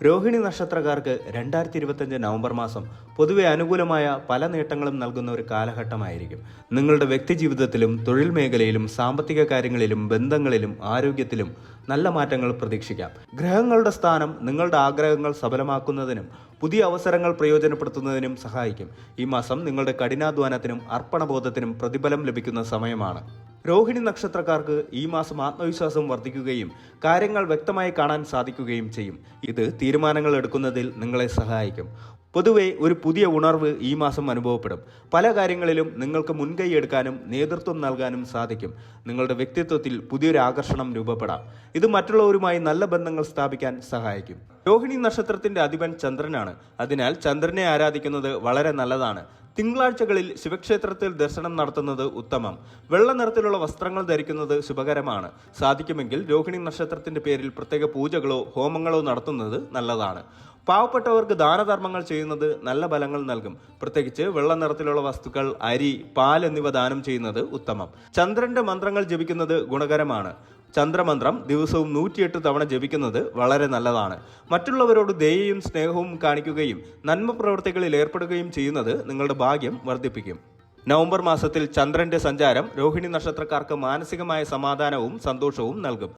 രോഹിണി നക്ഷത്രക്കാർക്ക് 2025 നവംബർ മാസം പൊതുവെ അനുകൂലമായ പല നേട്ടങ്ങളും നൽകുന്ന ഒരു കാലഘട്ടമായിരിക്കും. നിങ്ങളുടെ വ്യക്തിജീവിതത്തിലും തൊഴിൽ മേഖലയിലും സാമ്പത്തിക കാര്യങ്ങളിലും ബന്ധങ്ങളിലും ആരോഗ്യത്തിലും നല്ല മാറ്റങ്ങൾ പ്രതീക്ഷിക്കാം. ഗ്രഹങ്ങളുടെ സ്ഥാനം നിങ്ങളുടെ ആഗ്രഹങ്ങൾ സഫലമാക്കുന്നതിനും പുതിയ അവസരങ്ങൾ പ്രയോജനപ്പെടുത്തുന്നതിനും സഹായിക്കും. ഈ മാസം നിങ്ങളുടെ കഠിനാധ്വാനത്തിനും അർപ്പണബോധത്തിനും പ്രതിഫലം ലഭിക്കുന്ന സമയമാണ്. രോഹിണി നക്ഷത്രക്കാർക്ക് ഈ മാസം ആത്മവിശ്വാസം വർദ്ധിക്കുകയും കാര്യങ്ങൾ വ്യക്തമായി കാണാൻ സാധിക്കുകയും ചെയ്യും. ഇത് തീരുമാനങ്ങൾ എടുക്കുന്നതിൽ നിങ്ങളെ സഹായിക്കും. പൊതുവെ ഒരു പുതിയ ഉണർവ് ഈ മാസം അനുഭവപ്പെടും. പല കാര്യങ്ങളിലും നിങ്ങൾക്ക് മുൻകൈ എടുക്കാനും നേതൃത്വം നൽകാനും സാധിക്കും. നിങ്ങളുടെ വ്യക്തിത്വത്തിൽ പുതിയൊരു ആകർഷണം രൂപപ്പെടാം. ഇത് മറ്റുള്ളവരുമായി നല്ല ബന്ധങ്ങൾ സ്ഥാപിക്കാൻ സഹായിക്കും. രോഹിണി നക്ഷത്രത്തിന്റെ അധിപൻ ചന്ദ്രനാണ്. അതിനാൽ ചന്ദ്രനെ ആരാധിക്കുന്നത് വളരെ നല്ലതാണ്. തിങ്കളാഴ്ചകളിൽ ശിവക്ഷേത്രത്തിൽ ദർശനം നടത്തുന്നത് ഉത്തമം. വെള്ള നിറത്തിലുള്ള വസ്ത്രങ്ങൾ ധരിക്കുന്നത് ശുഭകരമാണ്. സാധിക്കുമെങ്കിൽ രോഹിണി നക്ഷത്രത്തിന്റെ പേരിൽ പ്രത്യേക പൂജകളോ ഹോമങ്ങളോ നടത്തുന്നത് നല്ലതാണ്. പാവപ്പെട്ടവർക്ക് ദാനധർമ്മങ്ങൾ ചെയ്യുന്നത് നല്ല ഫലങ്ങൾ നൽകും. പ്രത്യേകിച്ച് വെള്ള നിറത്തിലുള്ള വസ്തുക്കൾ, അരി, പാൽ എന്നിവ ദാനം ചെയ്യുന്നത് ഉത്തമം. ചന്ദ്രന്റെ മന്ത്രങ്ങൾ ജപിക്കുന്നത് ഗുണകരമാണ്. ചന്ദ്രമന്ത്രം ദിവസവും 108 തവണ ജപിക്കുന്നത് വളരെ നല്ലതാണ്. മറ്റുള്ളവരോട് ദയയും സ്നേഹവും കാണിക്കുകയും നന്മ പ്രവർത്തികളിൽ ഏർപ്പെടുകയും ചെയ്യുന്നത് നിങ്ങളുടെ ഭാഗ്യം വർദ്ധിപ്പിക്കും. നവംബർ മാസത്തിൽ ചന്ദ്രന്റെ സഞ്ചാരം രോഹിണി നക്ഷത്രക്കാർക്ക് മാനസികമായ സമാധാനവും സന്തോഷവും നൽകും.